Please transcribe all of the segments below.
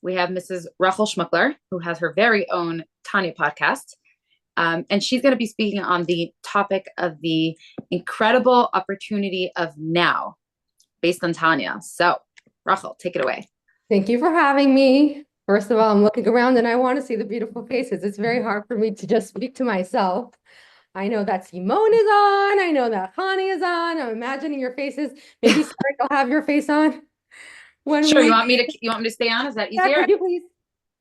we have Mrs. Rochel Schmukler, who has her very own Tanya podcast. And she's going to be speaking on the topic of the incredible opportunity of now based on Tanya. So, Rochel, take it away. Thank you for having me. First of all, I'm looking around and I want to see the beautiful faces. It's very hard for me to just speak to myself. I know that Simone is on. I know that Hani is on. I'm imagining your faces. Maybe Sarah will have your face on when Sure, we. you want me to stay on? Is that Yeah, easier? could you please?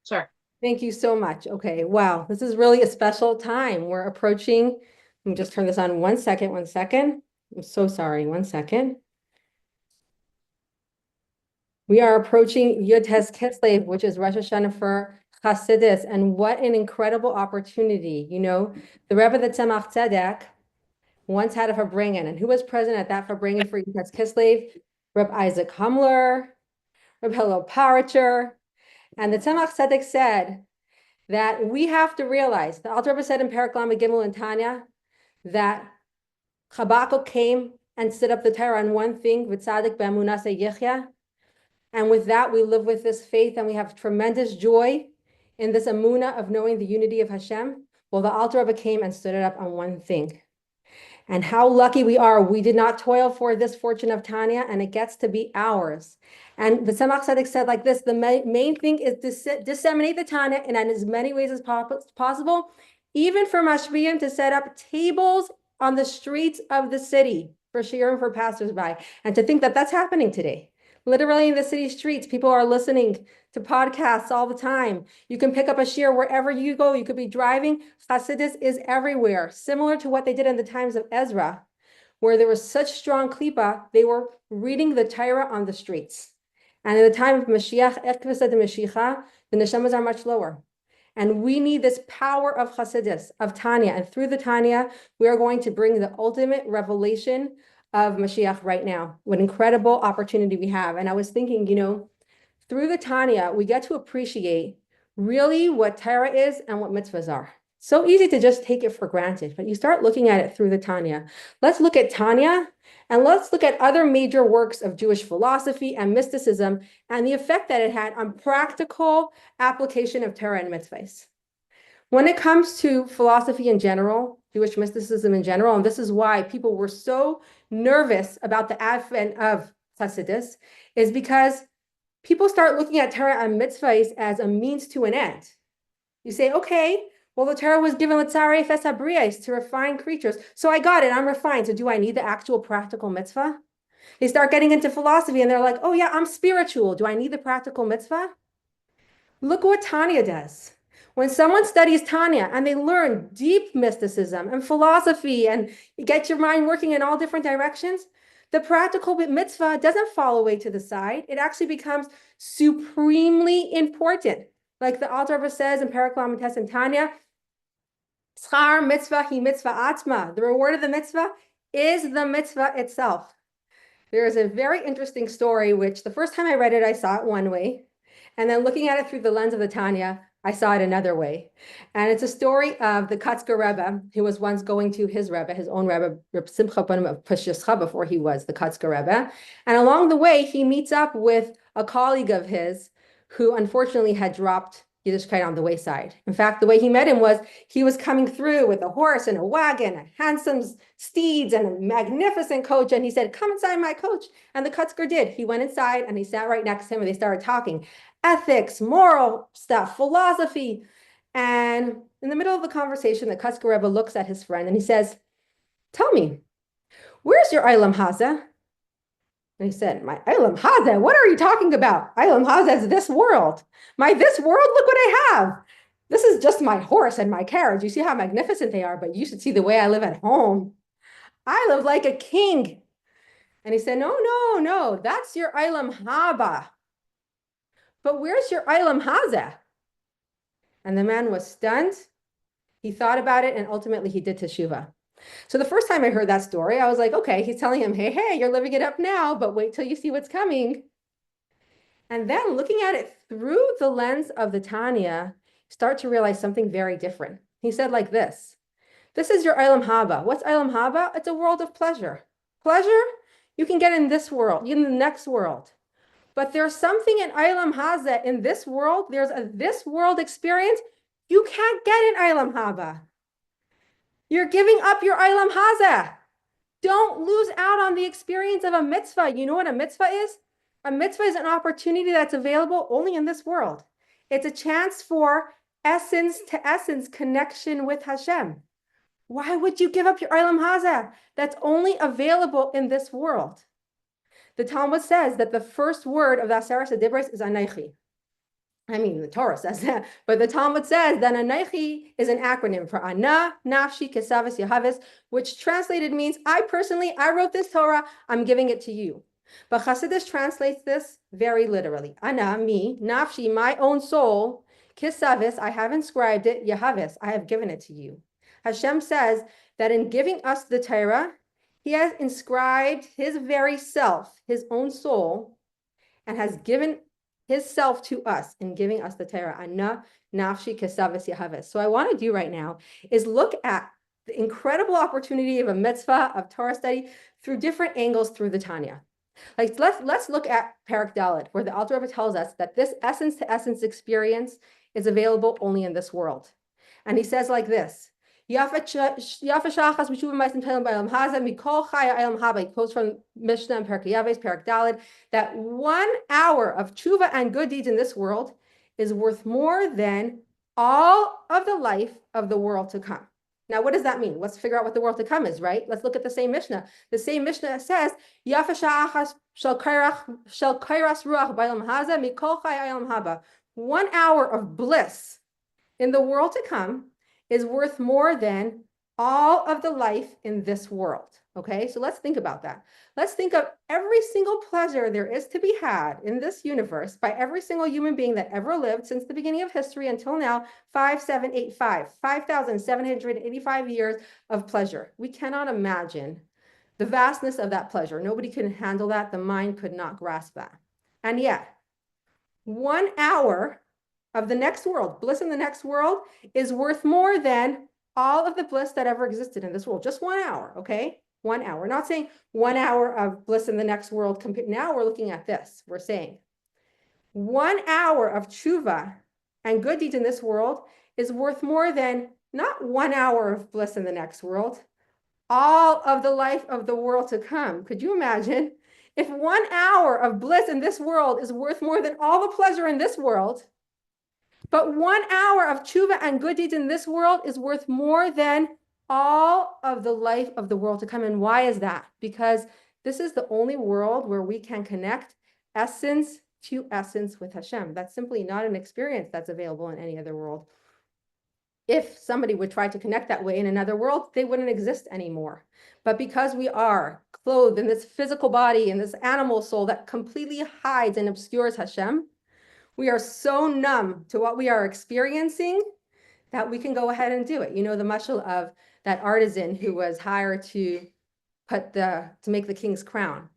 Sure. Thank you so much. Okay, wow, this is really a special time. We're approaching. Let me just turn this on 1 second. 1 second. I'm so sorry. 1 second. We are approaching Yud Tes Kislev, which is Rosh Hashanah for Hasidus, and what an incredible opportunity. You know, the Rebbe, the Tzemach Tzedek, once had a Farbrengen, and who was present at that Farbrengen for Yud Tes Kislev? Reb Isaac Humler, Reb Hillel Paritcher, and the Tzemach Tzedek said that we have to realize, the Alter Rebbe said in Perek Lamed Gimel and Tanya, that Habakkuk came and stood up the Torah on one thing, V'tzadik be'emunah yichya. And with that, we live with this faith and we have tremendous joy in this amuna of knowing the unity of Hashem. Well, the Alter Rebbe came and stood it up on one thing. And how lucky we are. We did not toil for this fortune of Tanya, and it gets to be ours. And the Tzemach Tzedek said like this, the main thing is to disseminate the Tanya in as many ways as possible, even for mashbiim to set up tables on the streets of the city for shiurim for passersby. And to think that that's happening today. Literally in the city streets, people are listening to podcasts all the time. You can pick up a shiur wherever you go. You could be driving. Chassidus is everywhere, similar to what they did in the times of Ezra, where there was such strong klipa, they were reading the Torah on the streets. And in the time of Mashiach, the neshamas are much lower. And we need this power of Chassidus, of Tanya. And through the Tanya, we are going to bring the ultimate revelation of Mashiach right now. What incredible opportunity we have. And I was thinking, you know, through the Tanya, we get to appreciate really what Torah is and what mitzvahs are. So easy to just take it for granted, but you start looking at it through the Tanya. Let's look at Tanya and let's look at other major works of Jewish philosophy and mysticism and the effect that it had on practical application of Torah and mitzvahs. When it comes to philosophy in general, Jewish mysticism in general, and this is why people were so nervous about the advent of Hasidus, is because people start looking at Torah and mitzvahs as a means to an end. You say, okay, well, the Torah was given l'tzarei fes habriyos, to refine creatures. So I got it, I'm refined. So do I need the actual practical mitzvah? They start getting into philosophy and they're like, oh yeah, I'm spiritual. Do I need the practical mitzvah? Look what Tanya does. When someone studies Tanya and they learn deep mysticism and philosophy and get your mind working in all different directions, the practical mitzvah doesn't fall away to the side. It actually becomes supremely important. Like the Alter Rebbe says in Perek Lamed Tes and Tanya, Schar mitzvah hi mitzvah atma. The reward of the mitzvah is the mitzvah itself. There is a very interesting story, which the first time I read it, I saw it one way. And then looking at it through the lens of the Tanya, I saw it another way. And it's a story of the Kotzker Rebbe, who was once going to his Rebbe, his own Rebbe, Reb Simcha Banim of Peshuscha, before he was the Kotzker Rebbe. And along the way, he meets up with a colleague of his who unfortunately had dropped Yiddishkeit on the wayside. In fact, the way he met him was he was coming through with a horse and a wagon, a handsome steeds and a magnificent coach. And he said, come inside my coach. And the Kotzker did. He went inside and he sat right next to him and they started talking ethics, moral stuff, philosophy. And in the middle of the conversation, the Kotzker Rebbe looks at his friend and he says, tell me, where's your Eilam Haza? And he said, my Eilam Haza, what are you talking about? Eilam Haza is this world. My this world, look what I have. This is just my horse and my carriage. You see how magnificent they are, but you should see the way I live at home. I live like a king. And he said, no, that's your Eilam Haba. But where's your Eilam Haza? And the man was stunned. He thought about it and ultimately he did teshuvah. So the first time I heard that story, I was like, okay, he's telling him, hey, you're living it up now, but wait till you see what's coming. And then looking at it through the lens of the Tanya, start to realize something very different. He said like this is your Eilam Haba. What's Eilam Haba? It's a world of pleasure. Pleasure you can get in this world, in the next world. But there's something in Olam Hazeh, in this world, there's a this world experience you can't get in Olam Haba. You're giving up your Olam Hazeh. Don't lose out on the experience of a mitzvah. You know what a mitzvah is? A mitzvah is an opportunity that's available only in this world. It's a chance for essence to essence connection with Hashem. Why would you give up your Olam Hazeh? That's only available in this world. The Talmud says that the first word of the Aseret Dibros is Anaychi. I mean, the Torah says that, but the Talmud says that Anaychi is an acronym for Ana, Nafshi, Kesavis, Yahavis, which translated means, I wrote this Torah, I'm giving it to you. But Chassidus translates this very literally. Ana, me, Nafshi, my own soul, Kesavis, I have inscribed it, Yahavis, I have given it to you. Hashem says that in giving us the Torah, he has inscribed his very self, his own soul, and has given his self to us in giving us the Torah. Ana, nafshi, kesavis, yahaves. So I want to do right now is look at the incredible opportunity of a mitzvah, of Torah study, through different angles through the Tanya. Like let's look at Perek Dalet, where the Alter Rebbe tells us that this essence to essence experience is available only in this world. And he says like this, he quotes from Mishnah and Perek Yaves, Perek Dalet, that 1 hour of tshuva and good deeds in this world is worth more than all of the life of the world to come. Now, what does that mean? Let's figure out what the world to come is, right? Let's look at the same Mishnah. The same Mishnah says, 1 hour of bliss in the world to come is worth more than all of the life in this world. Okay, so let's think about that. Let's think of every single pleasure there is to be had in this universe by every single human being that ever lived since the beginning of history until now, 5,785 years of pleasure. We cannot imagine the vastness of that pleasure. Nobody can handle that. The mind could not grasp that. And yet, 1 hour of the next world, bliss in the next world, is worth more than all of the bliss that ever existed in this world. Just 1 hour, okay? 1 hour. We're not saying 1 hour of bliss in the next world. Now we're looking at this. We're saying 1 hour of tshuva and good deeds in this world is worth more than not 1 hour of bliss in the next world, all of the life of the world to come. Could you imagine if 1 hour of bliss in this world is worth more than all the pleasure in this world? But 1 hour of tshuva and good deeds in this world is worth more than all of the life of the world to come. And why is that? Because this is the only world where we can connect essence to essence with Hashem. That's simply not an experience that's available in any other world. If somebody would try to connect that way in another world, they wouldn't exist anymore. But because we are clothed in this physical body, in this animal soul that completely hides and obscures Hashem, we are so numb to what we are experiencing that we can go ahead and do it. You know, the mashal of that artisan who was hired to make the king's crown.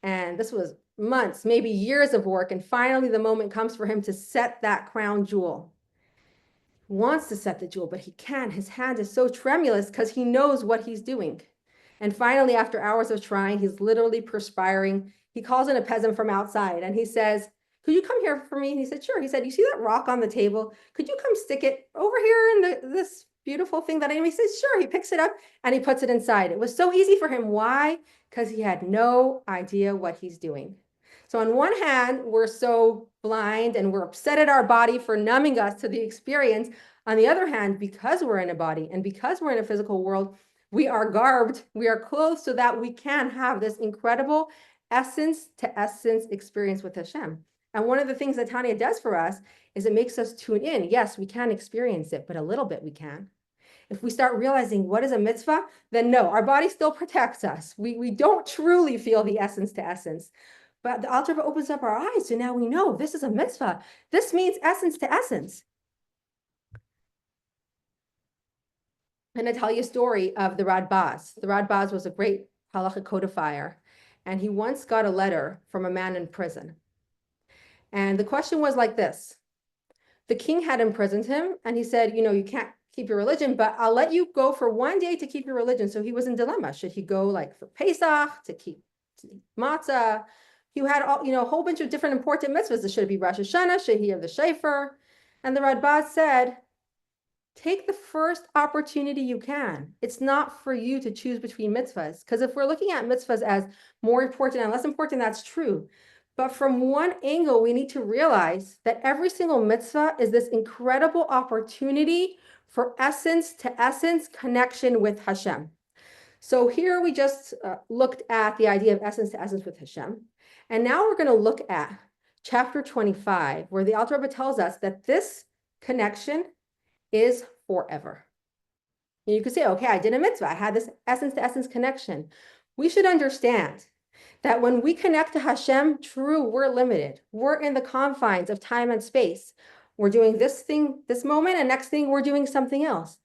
And this was months, maybe years of work. And finally, the moment comes for him to set that crown jewel. He wants to set the jewel, but he can't. His hand is so tremulous because he knows what he's doing. And finally, after hours of trying, he's literally perspiring. He calls in a peasant from outside and he says, could you come here for me? And he said, sure. He said, you see that rock on the table? Could you come stick it over here in this beautiful thing that I made? He says, sure. He picks it up and he puts it inside. It was so easy for him. Why? Because he had no idea what he's doing. So on one hand, we're so blind and we're upset at our body for numbing us to the experience. On the other hand, because we're in a body and because we're in a physical world, we are garbed, we are clothed so that we can have this incredible essence to essence experience with Hashem. And one of the things that Tanya does for us is it makes us tune in. Yes, we can experience it, but a little bit we can. If we start realizing what is a mitzvah, then no, our body still protects us. We don't truly feel the essence to essence. But the Alter Rebbe opens up our eyes, so now we know this is a mitzvah. This means essence to essence. I'm going to tell you a story of the Radbaz. The Radbaz was a great halachic codifier, and he once got a letter from a man in prison. And the question was like this. The king had imprisoned him, and he said, you know, you can't keep your religion, but I'll let you go for 1 day to keep your religion. So he was in dilemma. Should he go like for Pesach, to keep matzah? who had all, a whole bunch of different important mitzvahs. Should it be Rosh Hashanah? Should he have the Shofar? And the Radbaz said, take the first opportunity you can. It's not for you to choose between mitzvahs. Because if we're looking at mitzvahs as more important and less important, that's true. But from one angle, we need to realize that every single mitzvah is this incredible opportunity for essence to essence connection with Hashem. So here we just looked at the idea of essence to essence with Hashem. And now we're going to look at chapter 25, where the Alter Rebbe tells us that this connection is forever. And you could say, okay, I did a mitzvah. I had this essence to essence connection. We should understand that when we connect to Hashem, true, we're limited. We're in the confines of time and space. We're doing this thing, this moment, and next thing we're doing something else.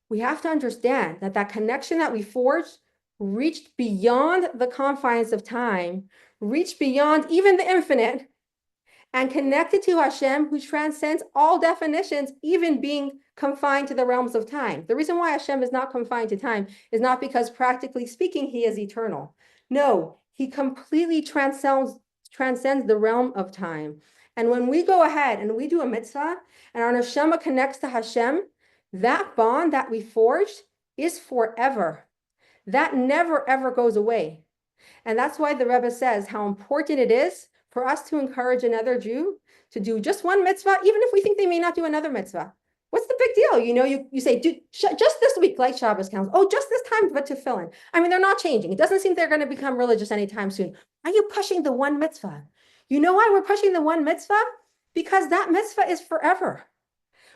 We have to understand that that connection that we forged reached beyond the confines of time, reached beyond even the infinite, and connected to Hashem, who transcends all definitions, even being confined to the realms of time. The reason why Hashem is not confined to time is not because, practically speaking, he is eternal. No, he completely transcends the realm of time. And when we go ahead and we do a mitzvah, and our neshama connects to Hashem, that bond that we forged is forever. That never, ever goes away. And that's why the Rebbe says how important it is for us to encourage another Jew to do just one mitzvah, even if we think they may not do another mitzvah. What's the big deal? You say, just this week, like Shabbos counts. Oh, just this time, but tefillin. I mean, they're not changing. It doesn't seem they're going to become religious anytime soon. Are you pushing the one mitzvah? You know why we're pushing the one mitzvah? Because that mitzvah is forever.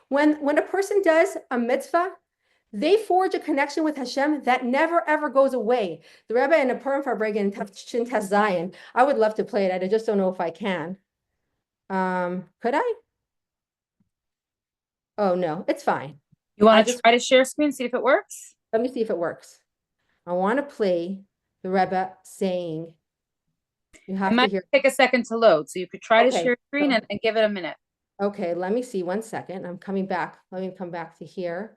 When a person does a mitzvah, they forge a connection with Hashem that never, ever goes away. The Rebbe in a Purim Farbrengen, Tafshin Tes Zayin, I would love to play it. I just don't know if I can. Could I? Oh, no, it's fine. You want to try to share screen, see if it works? Let me see if it works. I want to play the Rebbe saying, you have to hear. Take a second to load, so you could try to share screen and give it a minute. Okay, let me see 1 second. I'm coming back. Let me come back to here.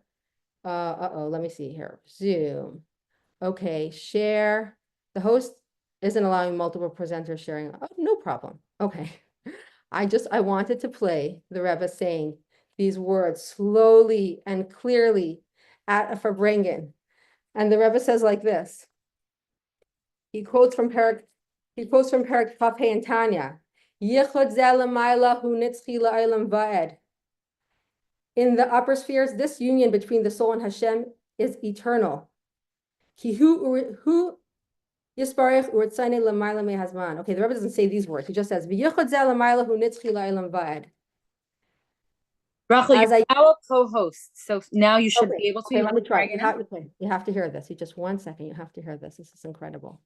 Let me see here. Zoom. Okay, share. The host isn't allowing multiple presenters sharing. Oh, no problem. Okay. I wanted to play the Rebbe saying these words slowly and clearly at a Farbrengen. And the Rebbe says like this. He quotes from Perak Chaf Hey and Tanya. Yichud zeh l'mayla hu nitzchi la'olam va'ed. In the upper spheres, this union between the soul and Hashem is eternal. Okay, the Rebbe doesn't say these words. He just says, Rochel, you're now a co-host, so now you should be able to. Let me try. You have to hear this. You just 1 second. You have to hear this. This is incredible.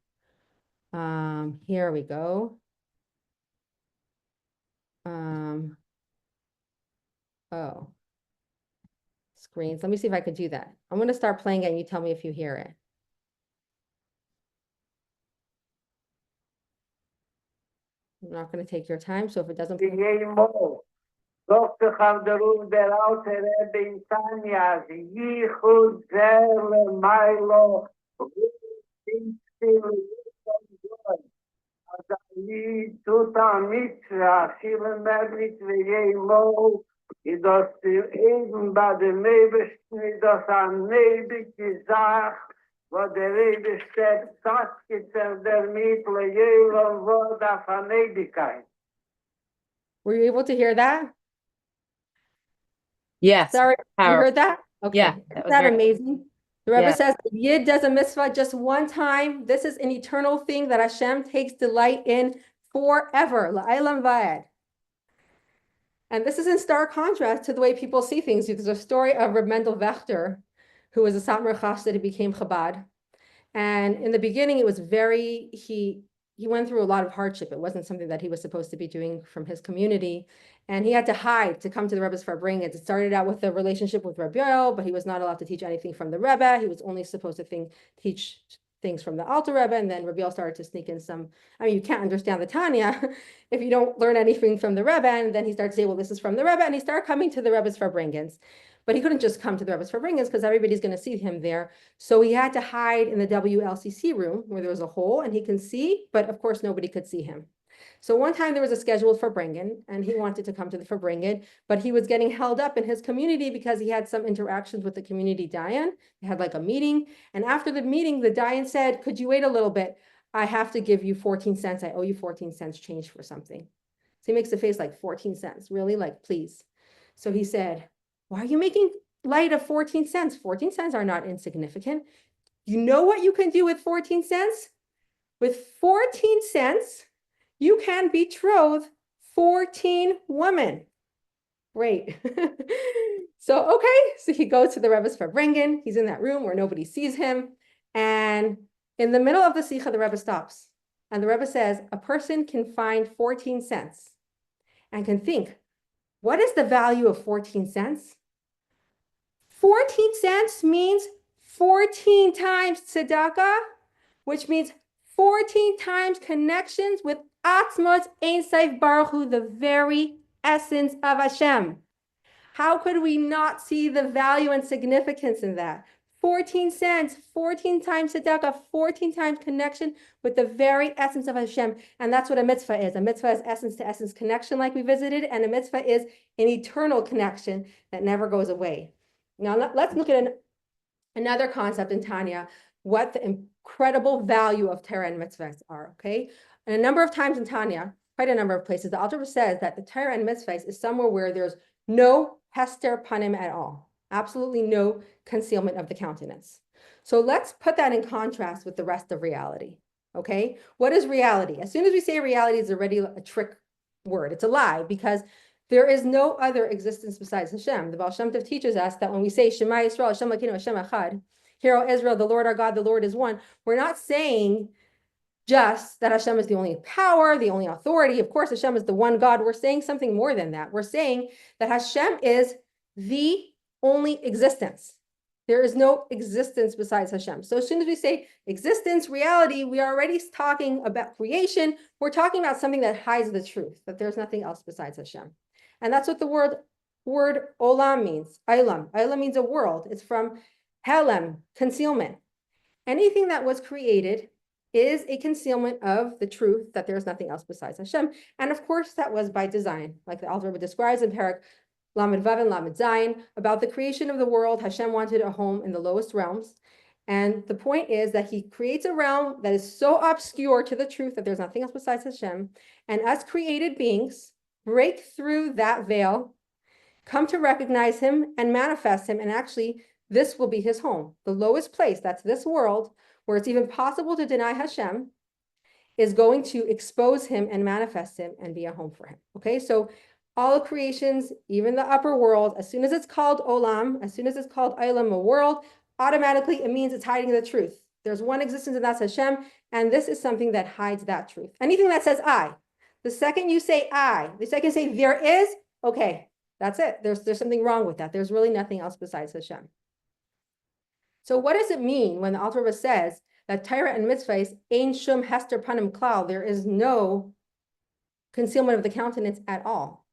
Here we go. Screens. Let me see if I could do that. I'm going to start playing it and you tell me if you hear it. I'm not going to take your time, so if it doesn't. I das eben bei dem Nebesten, das an Nebig gesagt, wo der Nebeste Tatskitzen der Mittel Jelo Wort auf an Nebigkeit. Were you able to hear that? Yes. Sorry, you heard that? Okay. Yeah, Isn't that amazing? The Rebbe says, Yid does a mitzvah just one time. This is an eternal thing that Hashem takes delight in forever. La'olam va'ed. And this is in stark contrast to the way people see things. There's a story of Reb Mendel Wächter, who was a Satmar Chassid who became Chabad. And in the beginning, it was he went through a lot of hardship. It wasn't something that he was supposed to be doing from his community. And he had to hide to come to the Rebbe's Farbrengen. It started out with a relationship with Reb Yoel, but he was not allowed to teach anything from the Rebbe. He was only supposed to teach things from the Alter Rebbe, and then Reb Yoel started to sneak in some. I mean, you can't understand the Tanya if you don't learn anything from the Rebbe. And then he started to say, well, this is from the Rebbe, and he started coming to the Rebbe's Farbrengens. But he couldn't just come to the Rebbe's Farbrengens because everybody's going to see him there. So he had to hide in the WLCC room where there was a hole and he can see, but of course nobody could see him. So one time there was a schedule for Farbrengen, and he wanted to come to the Farbrengen, but he was getting held up in his community because he had some interactions with the community Dayan. They had like a meeting, and after the meeting, the Dayan said, could you wait a little bit? I have to give you 14 cents. I owe you 14 cents change for something. So he makes a face like 14 cents, really? Like, please. So he said, why are you making light of 14 cents? 14 cents are not insignificant. You know what you can do with 14 cents? With 14 cents, you can betroth 14 women. Great. So, okay, so he goes to the Rebbe's Farbrengen. He's in that room where nobody sees him. And in the middle of the Sikha, the Rebbe stops. And the Rebbe says, a person can find 14 cents and can think, what is the value of 14 cents? 14 cents means 14 times tzedakah, which means 14 times connections with Atzmos Ein Sof Baruch Hu, the very essence of Hashem. How could we not see the value and significance in that? 14 cents, 14 times tzedakah, 14 times connection with the very essence of Hashem. And that's what a mitzvah is. A mitzvah is essence to essence connection like we visited, and a mitzvah is an eternal connection that never goes away. Now let's look at another concept in Tanya, what the incredible value of Torah and mitzvahs are, okay? And a number of times in Tanya, quite a number of places, the Alter Rebbe says that the Torah and mitzvahs is somewhere where there's no hester panim at all, absolutely no concealment of the countenance. So let's put that in contrast with the rest of reality, okay? What is reality? As soon as we say reality, it's already a trick word. It's a lie, because there is no other existence besides Hashem. The Baal Shem Tov teaches us that when we say Shema Yisrael, Hashem Elokeinu, Hashem Echad, Hear, O Israel, the Lord our God, the Lord is one, we're not saying just that Hashem is the only power, the only authority. Of course, Hashem is the one God. We're saying something more than that. We're saying that Hashem is the only existence. There is no existence besides Hashem. So as soon as we say existence, reality, we are already talking about creation. We're talking about something that hides the truth, that there's nothing else besides Hashem. And that's what the word olam means. Olam. Olam means a world. It's from helem, concealment. Anything that was created is a concealment of the truth that there's nothing else besides Hashem. And of course, that was by design, like the Alter Rebbe describes in Parak Lamed Vav and Lamed Zayin, about the creation of the world. Hashem wanted a home in the lowest realms. And the point is that he creates a realm that is so obscure to the truth that there's nothing else besides Hashem. And us created beings break through that veil, come to recognize him and manifest him. And actually, this will be his home. The lowest place, that's this world, where it's even possible to deny Hashem, is going to expose him and manifest him and be a home for him. Okay, so all creations, even the upper world, as soon as it's called olam, as soon as it's called olam, a world, automatically it means it's hiding the truth. There's one existence, and that's Hashem, and this is something that hides that truth. Anything that says I, the second you say I, the second you say there is, okay, that's it. There's something wrong with that. There's really nothing else besides Hashem. So what does it mean when the Alter Rebbe says that Torah and mitzvahs ein shum hester panim klal, there is no concealment of the countenance at all?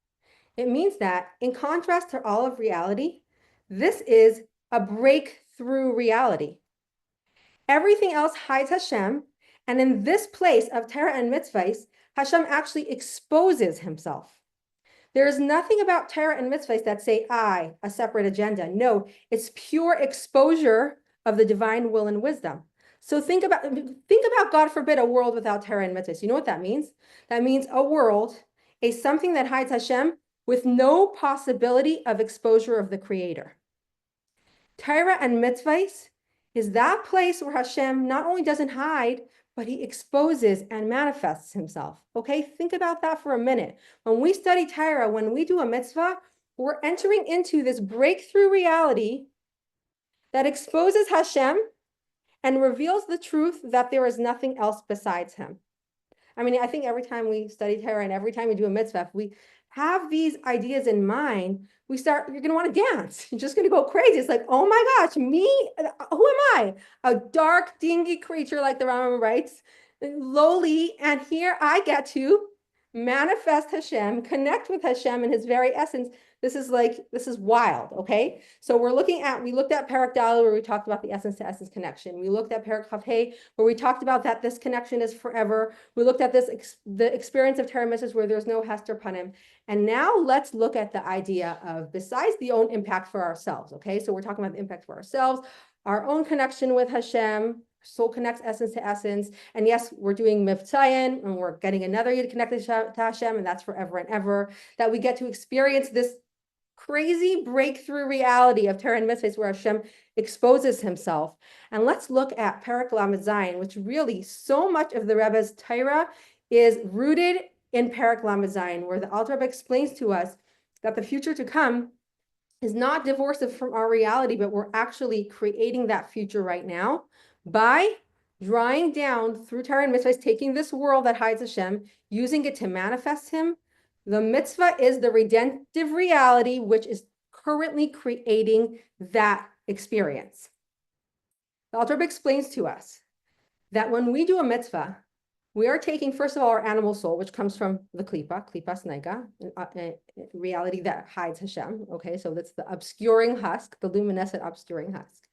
It means that in contrast to all of reality, this is a breakthrough reality. Everything else hides Hashem, and in this place of Torah and mitzvahs, Hashem actually exposes himself. There is nothing about Torah and mitzvahs that say I, a separate agenda. No, it's pure exposure of the divine will and wisdom. So think about, God forbid, a world without Torah and mitzvahs. You know what that means? That means a world, something that hides Hashem with no possibility of exposure of the Creator. Torah and mitzvahs is that place where Hashem not only doesn't hide, but he exposes and manifests himself. Okay, think about that for a minute. When we study Torah, when we do a mitzvah, we're entering into this breakthrough reality that exposes Hashem and reveals the truth that there is nothing else besides him. I mean, I think every time we study Torah and every time we do a mitzvah, if we have these ideas in mind, you're going to want to dance. You're just going to go crazy. It's like, oh my gosh, me? Who am I? A dark, dingy creature, like the Rambam writes, lowly, and here I get to manifest Hashem, connect with Hashem in his very essence. This is wild, okay? So we looked at Parak Daled where we talked about the essence to essence connection. We looked at Parak Chaf Hey where we talked about that this connection is forever. We looked at the experience of Torah mitzvahs where there's no Hester Panim. And now let's look at the idea of besides the own impact for ourselves, okay? So we're talking about the impact for ourselves, our own connection with Hashem. Soul connects essence to essence. And yes, we're doing Mitzvahs, and we're getting another Yid connected to Hashem, and that's forever and ever, that we get to experience this crazy breakthrough reality of Torah and Mitzvahs where Hashem exposes himself. And let's look at Perek Lamed Zayin, which really so much of the Rebbe's Torah is rooted in Perek Lamed Zayin, where the Alter Rebbe explains to us that the future to come is not divorced from our reality, but we're actually creating that future right now by drawing down through Torah and mitzvahs, taking this world that hides Hashem, using it to manifest him. The mitzvah is the redemptive reality, which is currently creating that experience. The Alter Rebbe explains to us that when we do a mitzvah, we are taking, first of all, our animal soul, which comes from the klipas nega, a reality that hides Hashem. Okay, so that's the obscuring husk, the luminescent obscuring husk.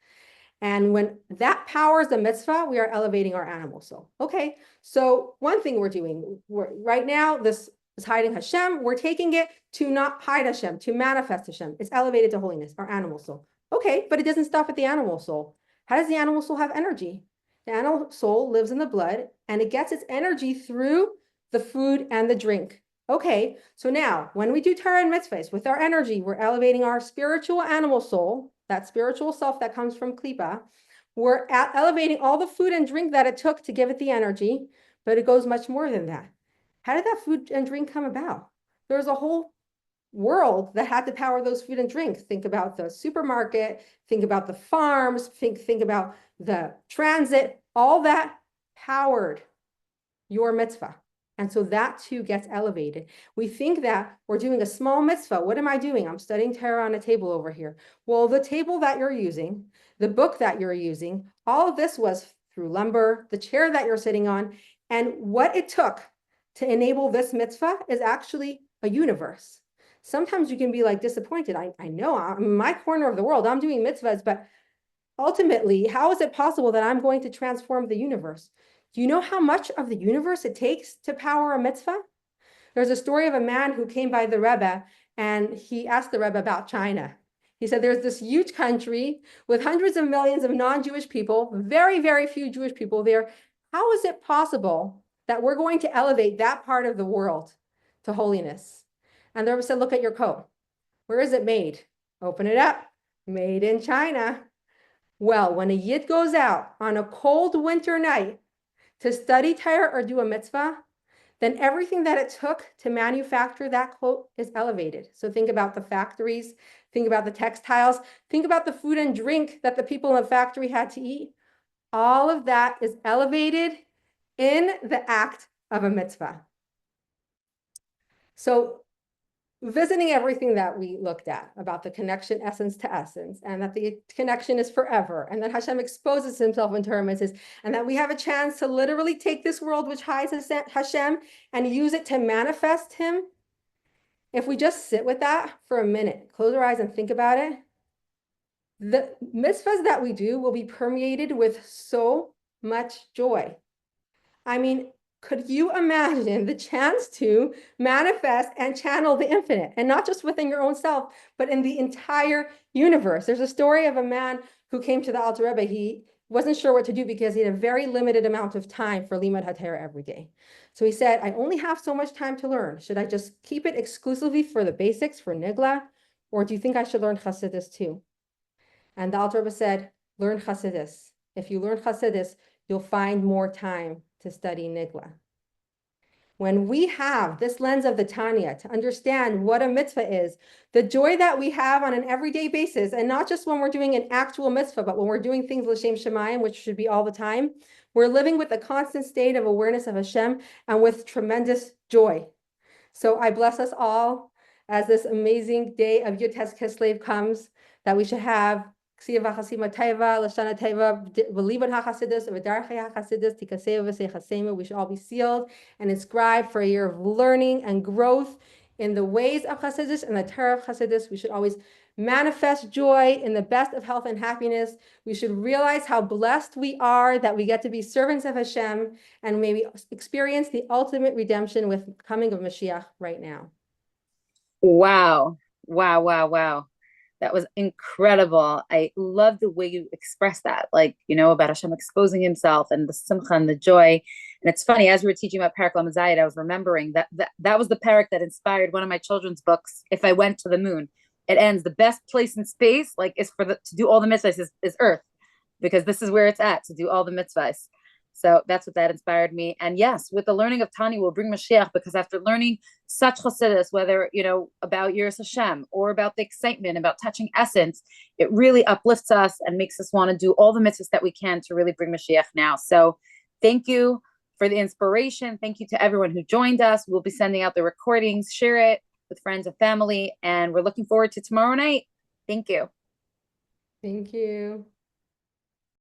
And when that powers the mitzvah, we are elevating our animal soul. Okay, so one thing we're doing, right now, this is hiding Hashem. We're taking it to not hide Hashem, to manifest Hashem. It's elevated to holiness, our animal soul. Okay, but it doesn't stop at the animal soul. How does the animal soul have energy? The animal soul lives in the blood, and it gets its energy through the food and the drink. Okay, so now, when we do Torah and mitzvahs with our energy, we're elevating our spiritual animal soul, that spiritual self that comes from Klipa. We're elevating all the food and drink that it took to give it the energy, but it goes much more than that. How did that food and drink come about? There's a whole world that had to power those food and drink. Think about the supermarket, think about the farms, think about the transit, all that powered your mitzvah. And so that too gets elevated. We think that we're doing a small mitzvah. What am I doing? I'm studying Torah on a table over here. Well, the table that you're using, the book that you're using, all of this was through lumber, the chair that you're sitting on, and what it took to enable this mitzvah is actually a universe. Sometimes you can be like disappointed. I know I'm in my corner of the world, I'm doing mitzvahs, but ultimately, how is it possible that I'm going to transform the universe? Do you know how much of the universe it takes to power a mitzvah? There's a story of a man who came by the Rebbe and he asked the Rebbe about China. He said, there's this huge country with hundreds of millions of non-Jewish people, very, very few Jewish people there. How is it possible that we're going to elevate that part of the world to holiness? And the Rebbe said, look at your coat. Where is it made? Open it up. Made in China. Well, when a Yid goes out on a cold winter night to study Torah or do a mitzvah, then everything that it took to manufacture that coat is elevated. So think about the factories, think about the textiles, think about the food and drink that the people in the factory had to eat. All of that is elevated in the act of a mitzvah. So visiting everything that we looked at about the connection essence to essence, and that the connection is forever, and that Hashem exposes himself in Torah mitzvahs, and that we have a chance to literally take this world which hides Hashem and use it to manifest him. If we just sit with that for a minute, close our eyes and think about it, the mitzvahs that we do will be permeated with so much joy. I mean, could you imagine the chance to manifest and channel the infinite, and not just within your own self, but in the entire universe? There's a story of a man who came to the Alter Rebbe. He wasn't sure what to do because he had a very limited amount of time for Limud HaTorah every day. So he said, I only have so much time to learn. Should I just keep it exclusively for the basics, for Nigla? Or do you think I should learn Chassidus too? And the Alter Rebbe said, learn Chassidus. If you learn Chassidus, you'll find more time to study Nigla. When we have this lens of the Tanya to understand what a mitzvah is, the joy that we have on an everyday basis, and not just when we're doing an actual mitzvah, but when we're doing things l'shem shemayim, which should be all the time, we're living with a constant state of awareness of Hashem and with tremendous joy. So I bless us all as this amazing day of Yud Tes Kislev comes, that we should have Ksiva Chasima Taiva, Lashana Taiva, Belibon HaChasidus, V'darchei HaChasidus, Tikaseva V'sei Chasema. We should all be sealed and inscribed for a year of learning and growth in the ways of Chassidus and the Torah of Chassidus. We should always manifest joy in the best of health and happiness. We should realize how blessed we are that we get to be servants of Hashem, and maybe experience the ultimate redemption with the coming of Mashiach right now. Wow. Wow, wow, wow. That was incredible. I love the way you expressed that, like, about Hashem exposing himself and the simcha and the joy. And it's funny, as we were teaching about Parak Lamed Zayed, I was remembering that was the parak that inspired one of my children's books, If I Went to the Moon. It ends, the best place in space, like, is to do all the mitzvahs is Earth, because this is where it's at, to do all the mitzvahs. So that's what that inspired me. And yes, with the learning of Tanya, we'll bring Mashiach, because after learning such chassidus, whether, about Yiras Hashem or about the excitement, about touching essence, it really uplifts us and makes us want to do all the mitzvahs that we can to really bring Mashiach now. So thank you for the inspiration. Thank you to everyone who joined us. We'll be sending out the recordings, share it with friends and family, and we're looking forward to tomorrow night. Thank you. Thank you.